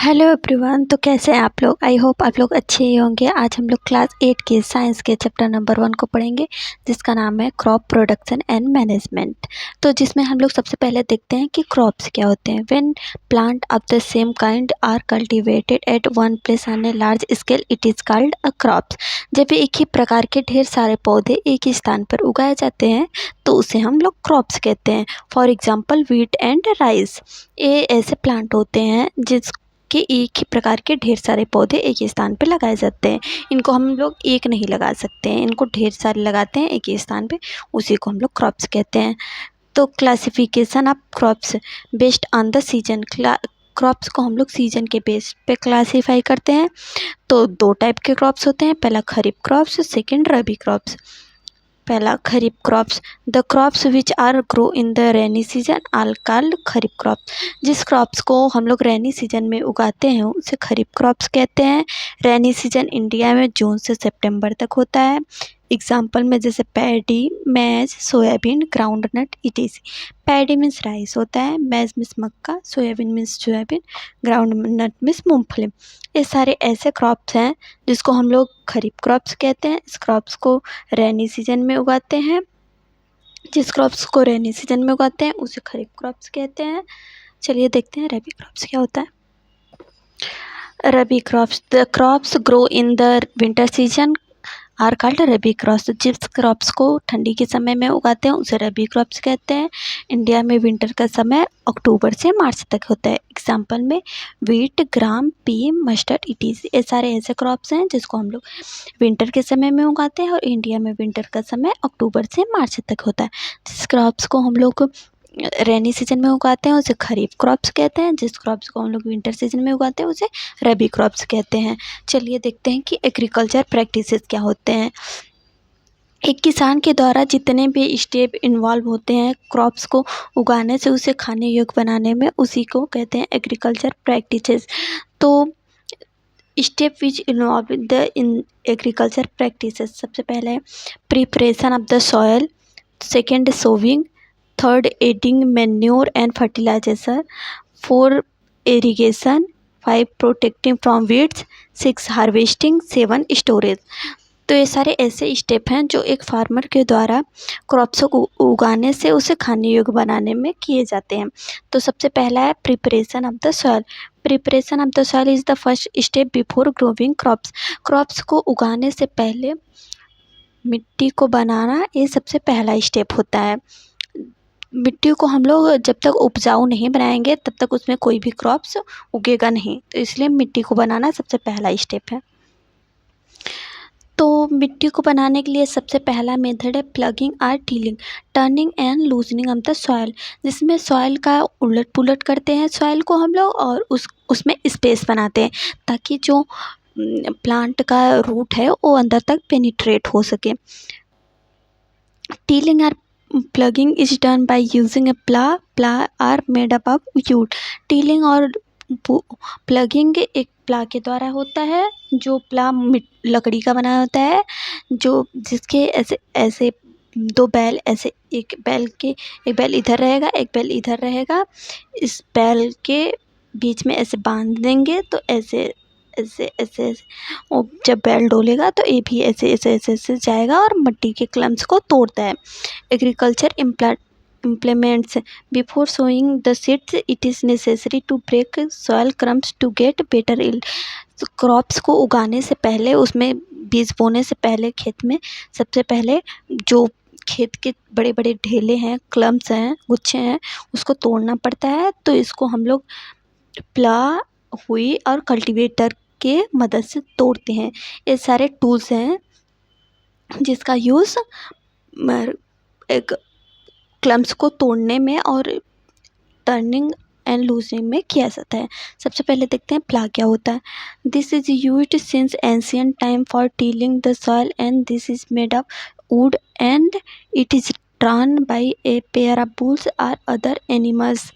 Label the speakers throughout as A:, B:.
A: Hello everyone. तो कैसे हैं आप लोग? आई होप आप लोग अच्छे ही होंगे। आज हम लोग क्लास 8 के साइंस के चैप्टर नंबर 1 को पढ़ेंगे, जिसका नाम है क्रॉप प्रोडक्शन एंड मैनेजमेंट। तो जिसमें हम लोग सबसे पहले देखते हैं कि क्रॉप्स क्या होते हैं। When plant of the same kind are cultivated at one place on a large scale it is called a crops. जब एक ही प्रकार के ढेर सारे पौधे एक ही स्थान पर उगाए जाते हैं तो उसे हम लोग क्रॉप्स कहते हैं। For example wheat and rice. ये ऐसे प्लांट होते हैं कि एक ही प्रकार के ढेर सारे पौधे एक ही स्थान पे लगाए जाते हैं। इनको हम लोग एक नहीं लगा सकते हैं, इनको ढेर सारे लगाते हैं एक ही स्थान पे, उसी को हम लोग क्रॉप्स कहते हैं। तो classification of crops based on the season. Crops को हम लोग सीजन के बेस पे क्लासीफाई करते हैं। तो दो टाइप के क्रॉप्स होते हैं, पहला kharif crops, second rabi crops. पहला kharif crops. The crops which are grow in the rainy season are called kharif crops. जिस क्रॉप्स को हम लोग रेनी सीजन में उगाते हैं उसे खरीफ क्रॉप्स कहते हैं। रेनी सीजन इंडिया में जून से सितंबर तक होता है। एग्जाम्पल में जैसे paddy, maize, soybean, groundnut ETC. Paddy means rice होता है, मैज मीन्स मक्का, soybean means soybean, groundnut means मूंगफली। ये सारे ऐसे क्रॉप्स हैं जिसको हम लोग खरीफ क्रॉप्स कहते हैं। इस क्रॉप्स को रेनी सीजन में उगाते हैं। जिस क्रॉप्स को रेनी सीजन में उगाते हैं उसे खरीफ क्रॉप्स कहते हैं। चलिए देखते हैं रबी क्रॉप्स क्या होता है। Rabi crops. The crops grow in the winter season are called rabi crops. जिस क्रॉप्स को ठंडी के समय में उगाते हैं उसे रबी क्रॉप्स कहते हैं। इंडिया में विंटर का समय अक्टूबर से मार्च तक होता है। एग्जाम्पल में व्हीट, ग्राम, पी, मस्टर्ड इटीज। ये सारे ऐसे क्रॉप्स हैं जिसको हम लोग विंटर के समय में उगाते हैं और इंडिया में विंटर का समय अक्टूबर से मार्च तक होता है। जिस क्रॉप्स को हम लोग रेनी सीजन में उगाते हैं उसे खरीफ क्रॉप्स कहते हैं। जिस क्रॉप्स को हम लोग विंटर सीजन में उगाते हैं उसे रबी क्रॉप्स कहते हैं। चलिए देखते हैं कि एग्रीकल्चर प्रैक्टिसेस क्या होते हैं। एक किसान के द्वारा जितने भी स्टेप इन्वॉल्व होते हैं क्रॉप्स को उगाने से उसे खाने योग्य बनाने में, उसी को कहते हैं एग्रीकल्चर प्रैक्टिसेस। तो step which involve in agriculture practices, सबसे पहले है preparation of the soil, second sowing, third adding manure and fertilisation, 4 irrigation, 5 protecting from weeds, 6 harvesting, 7 storage. तो ये सारे ऐसे स्टेप हैं जो एक फार्मर के द्वारा क्रॉप्स को उगाने से उसे खाने योग्य बनाने में किए जाते हैं। तो सबसे पहला है preparation of the soil. Preparation of the soil is the first step before growing crops. Crops को उगाने से पहले मिट्टी को बनाना ये सबसे पहला स्टेप होता है। मिट्टी को हम लोग जब तक उपजाऊ नहीं बनाएंगे तब तक उसमें कोई भी क्रॉप्स उगेगा नहीं, तो इसलिए मिट्टी को बनाना सबसे पहला स्टेप है। तो मिट्टी को बनाने के लिए सबसे पहला मेथड है प्लगिंग और tilling, turning and loosening of the soil, जिसमें सॉइल का उलट पुलट करते हैं सॉइल को हम लोग और उसमें स्पेस बनाते हैं ताकि जो प्लांट का रूट है वो अंदर तक पेनिट्रेट हो सके। टीलिंग और ploughing is done by using a plough are made up of wood. Tilling और प्लगिंग एक प्ला के द्वारा होता है, जो प्ला लकड़ी का बना होता है, जो जिसके ऐसे ऐसे दो बैल, ऐसे एक बैल इधर रहेगा, एक बैल इधर रहेगा। इस बैल के बीच में ऐसे बांध देंगे तो ऐसे ऐसे ऐसे ऐसे और जब बैल डोलेगा तो ये भी ऐसे ऐसे ऐसे ऐसे जाएगा और मिट्टी के क्लम्स को तोड़ता है। Agriculture implements before sowing the seeds it is necessary to break soil crumbs to get better yield। तो क्रॉप्स को उगाने से पहले, उसमें बीज बोने से पहले खेत में सबसे पहले जो खेत के बड़े बड़े ढेले हैं, क्लम्स हैं, गुच्छे हैं, उसको तोड़ना पड़ता है। तो इसको हम लोग प्ला, हुई और कल्टीवेटर के मदद से तोड़ते हैं। ये सारे टूल्स हैं जिसका यूज़ एक क्लम्स को तोड़ने में और टर्निंग एंड लूजनिंग में किया जाता है। सबसे पहले देखते हैं प्ला क्या होता है। This is used since ancient time for tilling the soil and this is made of would and it is drawn by a pair of bulls और अदर एनिमल्स।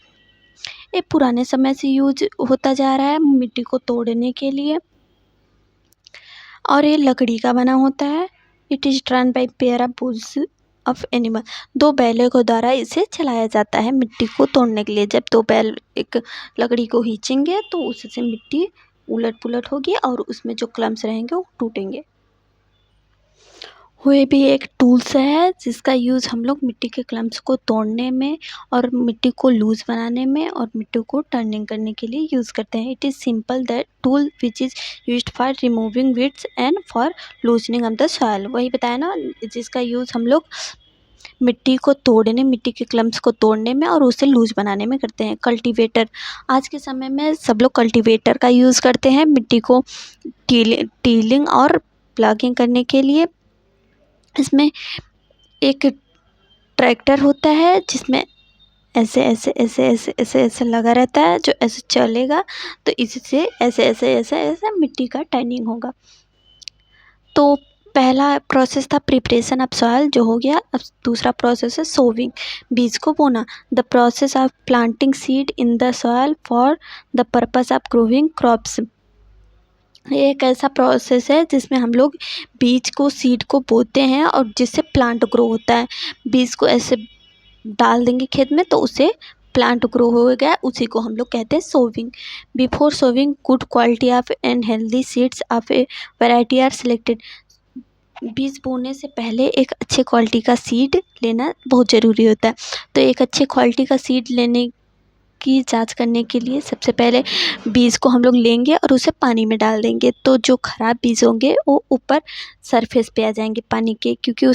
A: ये पुराने समय से यूज होता जा रहा है मिट्टी को तोड़ने के लिए और ये लकड़ी का बना होता है। It is drawn by pair of bulls of animal. 2 बैलों के द्वारा इसे चलाया जाता है मिट्टी को तोड़ने के लिए। जब 2 बैल एक लकड़ी को खींचेंगे तो उससे मिट्टी उलट पुलट होगी और उसमें जो क्लम्स रहेंगे वो टूटेंगे। हुए भी एक टूल्स है जिसका यूज़ हम लोग मिट्टी के क्लम्स को तोड़ने में और मिट्टी को लूज़ बनाने में और मिट्टी को टर्निंग करने के लिए यूज़ करते हैं। It is simple that tool which is used for removing weeds and for loosening of the soil. वही बताया ना, जिसका यूज़ हम लोग मिट्टी को तोड़ने, मिट्टी के क्लम्स को तोड़ने में और उसे लूज बनाने में करते हैं। कल्टीवेटर, आज के समय में सब लोग कल्टीवेटर का यूज़ करते हैं मिट्टी को टीलिंग और प्लगिंग करने के लिए। इसमें एक ट्रैक्टर होता है जिसमें ऐसे ऐसे ऐसे ऐसे ऐसे ऐसे लगा रहता है, जो ऐसे चलेगा तो इससे ऐसे ऐसे ऐसे ऐसे मिट्टी का टर्निंग होगा। तो पहला प्रोसेस था प्रिपरेशन ऑफ सॉइल, जो हो गया। अब दूसरा प्रोसेस है सोविंग, बीज को बोना। The process of planting seed in the soil for the purpose of growing crops. ये एक ऐसा प्रोसेस है जिसमें हम लोग बीज को, सीड को बोते हैं और जिससे प्लांट ग्रो होता है। बीज को ऐसे डाल देंगे खेत में तो उसे प्लांट ग्रो हो गया, उसी को हम लोग कहते हैं sowing. Before sowing good quality of and healthy seeds of a variety are selected. बीज बोने से पहले एक अच्छे क्वालिटी का सीड लेना बहुत ज़रूरी होता है। तो एक अच्छे क्वालिटी का सीड लेने की जांच करने के लिए सबसे पहले बीज को हम लोग लेंगे और उसे पानी में डाल देंगे। तो जो ख़राब बीज होंगे वो ऊपर सरफेस पे आ जाएंगे पानी के, क्योंकि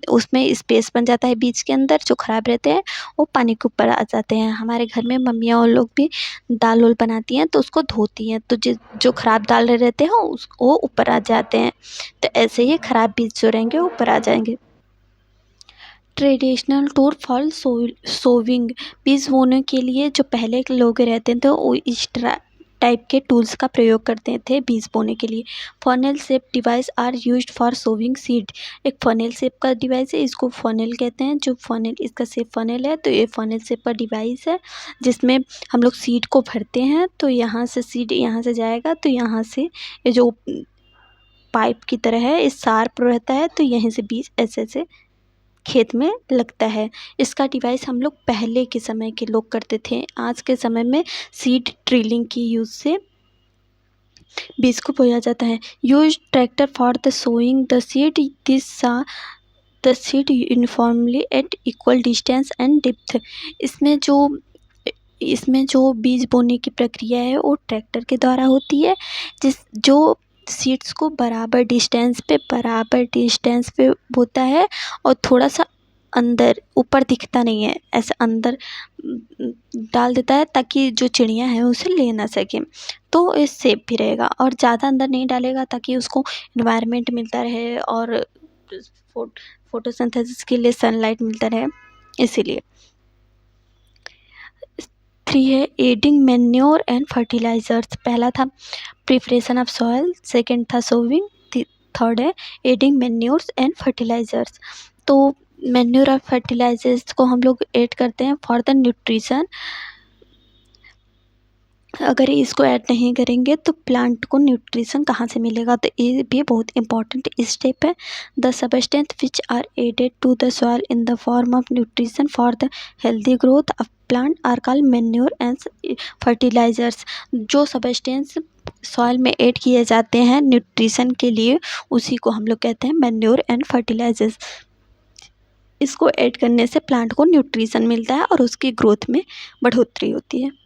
A: उसमें स्पेस बन जाता है बीज के अंदर। जो ख़राब रहते हैं वो पानी के ऊपर आ जाते हैं। हमारे घर में मम्मियाँ और लोग भी दाल वाल बनाती हैं तो उसको धोती हैं, तो जो ख़राब दाल रहते हैं वो ऊपर आ जाते हैं। तो ऐसे ही ख़राब बीज जो रहेंगे वो ऊपर आ जाएंगे। ट्रेडिशनल टूल फॉर सोविंग, बीज बोने के लिए जो पहले के लोग रहते थे वो इस टाइप के टूल्स का प्रयोग करते थे बीज बोने के लिए। Funnel shape device are used for sowing seed. एक फनेल शेप का डिवाइस है, इसको फनेल कहते हैं। जो फनेल, इसका शेप फनेल है, तो ये फनेल शेप का डिवाइस है जिसमें हम लोग सीड को भरते हैं। तो यहाँ से सीड यहाँ से जाएगा, तो यहाँ से ये जो पाइप की तरह है, इस शार्प रहता है, तो यहीं से बीज ऐसे ऐसे खेत में लगता है। इसका डिवाइस हम लोग पहले के समय के लोग करते थे। आज के समय में सीड ड्रिलिंग की यूज़ से बीज को बोया जाता है। Use tractor for the sowing the seed, this the seed uniformly at equal distance and depth. इसमें जो बीज बोने की प्रक्रिया है वो ट्रैक्टर के द्वारा होती है, जो सीड्स को बराबर डिस्टेंस पे बोता है और थोड़ा सा अंदर, ऊपर दिखता नहीं है, ऐसे अंदर डाल देता है ताकि जो चिड़िया हैं उसे ले ना सकें। तो ये सेफ भी रहेगा, और ज़्यादा अंदर नहीं डालेगा ताकि उसको इन्वायरमेंट मिलता रहे और फोटोसिंथेसिस के लिए सनलाइट मिलता रहे, इसीलिए। 3 है एडिंग मैन्योर एंड फर्टिलाइजर्स। पहला था प्रिपरेशन ऑफ सॉइल, सेकंड था सोविंग, थर्ड है एडिंग मैन्योर्स एंड फर्टिलाइजर्स। तो मैन्योर और फर्टिलाइजर्स को हम लोग ऐड करते हैं फॉर द न्यूट्रिशन। अगर इसको ऐड नहीं करेंगे तो प्लांट को न्यूट्रिशन कहाँ से मिलेगा, तो ये भी बहुत इंपॉर्टेंट स्टेप है। The substance which are added to the soil in the form of nutrition for the healthy growth of plant are called manure and fertilisers. जो सबस्टेंस सॉइल में ऐड किए जाते हैं न्यूट्रिशन के लिए, उसी को हम लोग कहते हैं मैन्योर एंड फर्टिलाइजर्स। इसको ऐड करने से प्लांट को न्यूट्रिशन मिलता है और उसकी ग्रोथ में बढ़ोतरी होती है।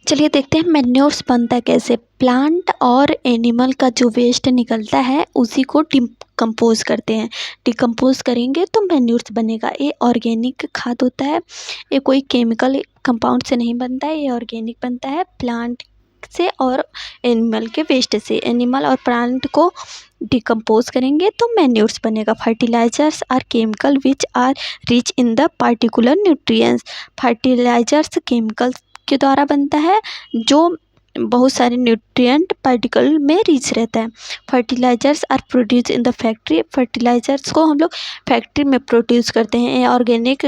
A: चलिए देखते हैं मैन्योर्स बनता कैसे। प्लांट और एनिमल का जो वेस्ट निकलता है उसी को डिकम्पोज करते हैं। डिकम्पोज करेंगे तो मैन्योर्स बनेगा। ये ऑर्गेनिक खाद होता है, ये कोई केमिकल कंपाउंड से नहीं बनता है, ये ऑर्गेनिक बनता है प्लांट से और एनिमल के वेस्ट से। एनिमल और प्लांट को डिकम्पोज करेंगे तो मैन्योर्स बनेगा। Fertilisers are chemical which are rich in the particular nutrients. Fertilisers chemical के द्वारा बनता है जो बहुत सारे न्यूट्रिएंट पार्टिकल में रिच रहता है। Fertilisers are produce in the factory. Fertilisers को हम लोग फैक्ट्री में प्रोड्यूस करते हैं। ऑर्गेनिक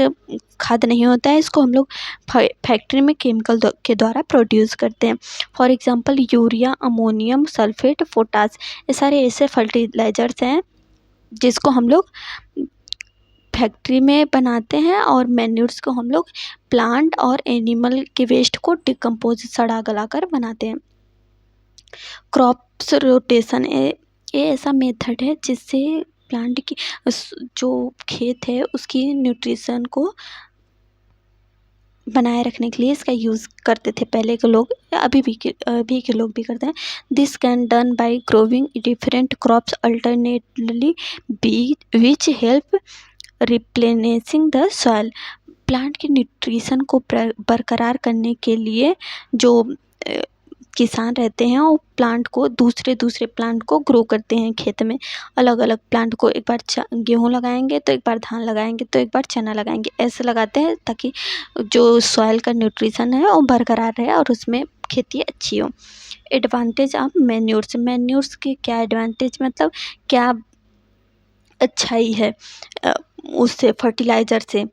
A: खाद नहीं होता है, इसको हम लोग फैक्ट्री में केमिकल के द्वारा प्रोड्यूस करते हैं। For example urea, ammonium sulphate, potash, ये सारे ऐसे फर्टिलाइजर्स हैं जिसको हम लोग फैक्ट्री में बनाते हैं, और मैन्यूर्स को हम लोग प्लांट और एनिमल के वेस्ट को डिकम्पोज सड़ा गला कर बनाते हैं। क्रॉप्स रोटेशन ये ऐसा मेथड है जिससे प्लांट की जो खेत है उसकी न्यूट्रिशन को बनाए रखने के लिए इसका यूज़ करते थे पहले के लोग, अभी के लोग भी करते हैं। This can done by growing different crops alternately which help replenishing the soil. Plant के न्यूट्रिशन को बरकरार करने के लिए जो किसान रहते हैं वो प्लांट को दूसरे प्लांट को ग्रो करते हैं खेत में। अलग अलग प्लांट को एक बार गेहूँ लगाएंगे तो एक बार धान लगाएंगे तो एक बार चना लगाएंगे, ऐसे लगाते हैं ताकि जो सॉइल का न्यूट्रिशन है वो बरकरार रहे और उसमें खेती अच्छी हो। एडवांटेज ऑफ मैन्यूर्स के क्या एडवांटेज, मतलब क्या अच्छाई है उससे, फर्टिलाइज़र से।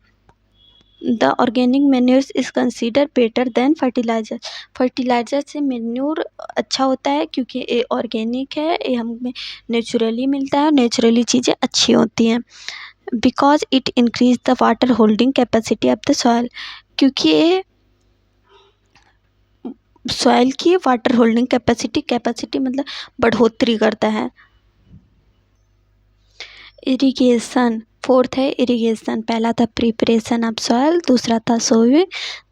A: The organic manures is consider better than fertiliser. Fertiliser से मैन्यूर अच्छा होता है क्योंकि ये ऑर्गेनिक है, ये हमें नेचुरली मिलता है, नेचुरली चीज़ें अच्छी होती हैं। Because it increase the water holding capacity of the soil, क्योंकि ये सॉइल की वाटर होल्डिंग कैपेसिटी मतलब बढ़ोतरी करता है। इरिगेशन, फोर्थ है इरिगेशन। पहला था प्रिपरेशन ऑफ सॉइल, दूसरा था सोइंग,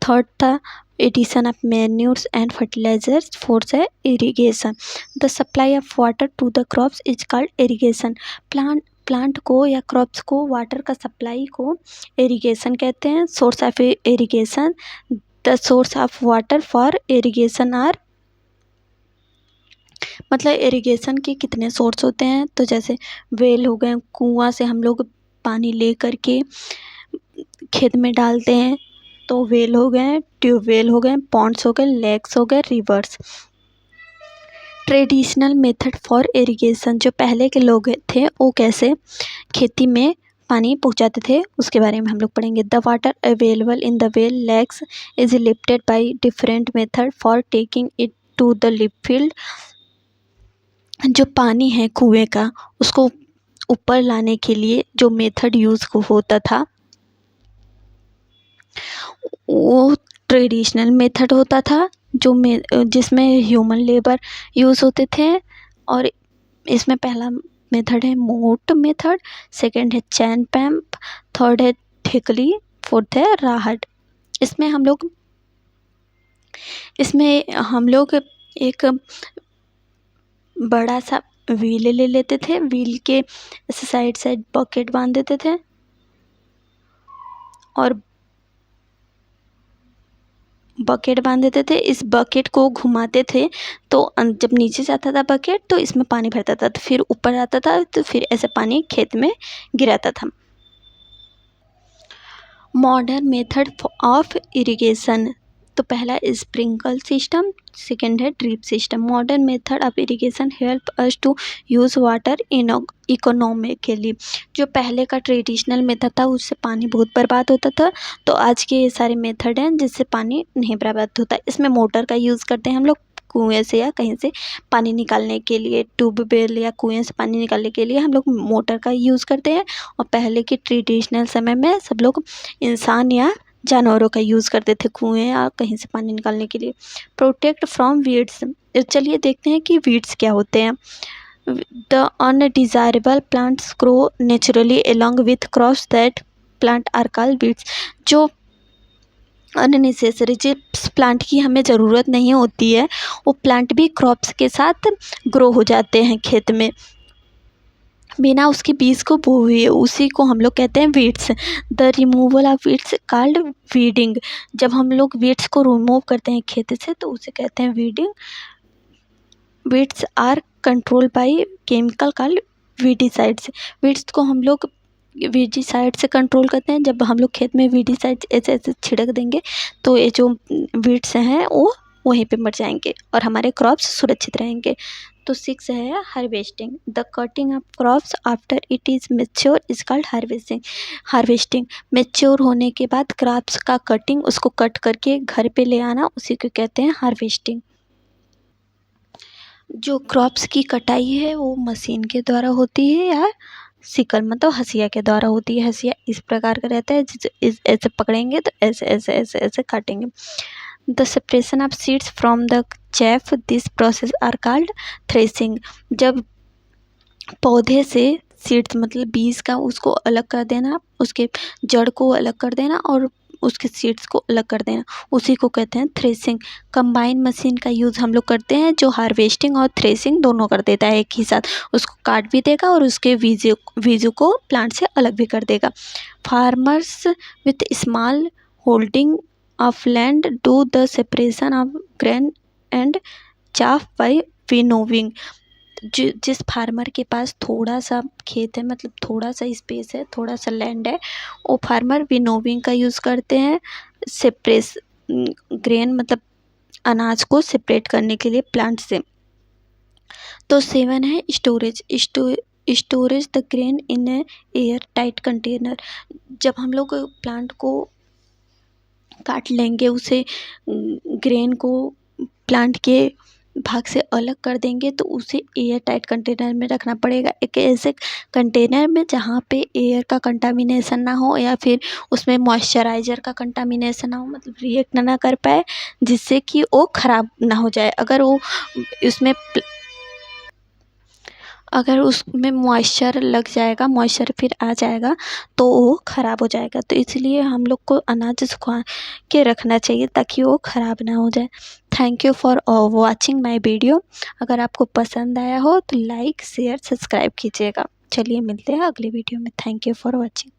A: थर्ड था addition of manures and fertilisers, fourth है irrigation. The supply of water to the crops is called irrigation. Plant को या क्रॉप्स को वाटर का सप्लाई को इरिगेशन कहते हैं। Source of irrigation, the source of water for irrigation are, मतलब irrigation के कितने सोर्स होते हैं, तो जैसे वेल हो गए, कुआं से हम लोग पानी ले करके खेत में डालते हैं तो वेल हो गए, ट्यूबवेल हो गए, पॉन्ड्स हो गए, लेक्स हो गए, reverse. Traditional method for irrigation, जो पहले के लोग थे वो कैसे खेती में पानी पहुंचाते थे उसके बारे में हम लोग पढ़ेंगे। The water available in the well lakes is lifted by different method for taking it to the lip field. जो पानी है कुएं का उसको ऊपर लाने के लिए जो मेथड यूज़ होता था वो ट्रेडिशनल मेथड होता था, जिसमें ह्यूमन लेबर यूज़ होते थे। और इसमें पहला मेथड है मोट मेथड, सेकंड है चैन पैम्प, थर्ड है ठिकली, फोर्थ है राहट। इसमें हम लोग एक बड़ा सा व्हील ले लेते थे, व्हील के साइड बकेट बांध देते थे और बकेट बांध देते थे। इस बकेट को घुमाते थे तो जब नीचे जाता था बकेट तो इसमें पानी भरता था, तो फिर ऊपर आता था तो फिर ऐसे पानी खेत में गिराता था। मॉडर्न मेथड ऑफ इरिगेशन, तो पहला स्प्रिंकल सिस्टम, सेकेंड है drip system. Modern method of irrigation help us to use water economically. जो पहले का ट्रेडिशनल मेथड था उससे पानी बहुत बर्बाद होता था, तो आज के ये सारे मेथड हैं जिससे पानी नहीं बर्बाद होता। इसमें मोटर का यूज़ करते हैं हम लोग, कुएं से या कहीं से पानी निकालने के लिए, ट्यूबवेल या कुएं से पानी निकालने के लिए हम लोग मोटर का यूज़ करते हैं। और पहले के ट्रेडिशनल समय में सब लोग इंसान या जानवरों का यूज़ करते थे कुएं या कहीं से पानी निकालने के लिए। प्रोटेक्ट फ्रॉम वीड्स, चलिए देखते हैं कि वीड्स क्या होते हैं। The undesirable plants grow naturally along with crops that plant are called weeds। जो अननेसेसरी जिस प्लांट की हमें ज़रूरत नहीं होती है वो प्लांट भी क्रॉप्स के साथ ग्रो हो जाते हैं खेत में बिना उसके बीज को बोए, उसी को हम लोग कहते हैं weeds. The removal of weeds called weeding. जब हम लोग वीड्स को रिमूव करते हैं खेत से तो उसे कहते हैं weeding. Weeds are control by chemical called weedicides. Weeds को हम लोग वीडिसाइड से कंट्रोल करते हैं। जब हम लोग खेत में वीडिसाइड ऐसे ऐसे छिड़क देंगे तो ये जो वीड्स हैं वो वहीं पे मर जाएंगे और हमारे क्रॉप्स सुरक्षित रहेंगे। तो 6 है harvesting. The cutting of crops after it is mature is called harvesting. Mature होने के बाद क्रॉप्स का कटिंग, उसको कट करके घर पे ले आना, उसी को कहते हैं हार्वेस्टिंग। जो क्रॉप्स की कटाई है वो मशीन के द्वारा होती है या सिकल मतलब हसिया के द्वारा होती है। हसिया इस प्रकार का रहता है, ऐसे पकड़ेंगे तो ऐसे ऐसे ऐसे ऐसे काटेंगे। The separation of seeds from the chaff, this process are called threshing. जब पौधे से सीड्स मतलब बीज का उसको अलग कर देना, उसके जड़ को अलग कर देना और उसके सीड्स को अलग कर देना, उसी को कहते हैं थ्रेसिंग। कंबाइन मशीन का यूज़ हम लोग करते हैं जो हार्वेस्टिंग और थ्रेसिंग दोनों कर देता है एक ही साथ, उसको काट भी देगा और उसके बीजों को प्लांट से अलग भी कर देगा। Farmers with small holding of land do the separation of grain and chaff by winnowing. जिस फार्मर के पास थोड़ा सा खेत है, मतलब थोड़ा सा स्पेस है, थोड़ा सा लैंड है, वो फार्मर विनोविंग का यूज़ करते हैं सेपरेस ग्रेन मतलब अनाज को सेपरेट करने के लिए प्लांट से। तो 7 है storage. Storage the grain in air tight container. जब हम लोग प्लांट को काट लेंगे, उसे ग्रेन को प्लांट के भाग से अलग कर देंगे तो उसे एयर टाइट कंटेनर में रखना पड़ेगा। एक ऐसे कंटेनर में जहाँ पे एयर का कंटामिनेशन ना हो या फिर उसमें मॉइस्चराइज़र का कंटामिनेशन ना हो, मतलब रिएक्ट ना कर पाए, जिससे कि वो ख़राब ना हो जाए। उसमें अगर उसमें मॉइस्चर लग जाएगा, मॉइस्चर फिर आ जाएगा तो वो ख़राब हो जाएगा। तो इसलिए हम लोग को अनाज सुखा के रखना चाहिए ताकि वो ख़राब ना हो जाए। Thank you for watching my video. अगर आपको पसंद आया हो तो लाइक शेयर सब्सक्राइब कीजिएगा। चलिए मिलते हैं अगले वीडियो में। Thank you for watching.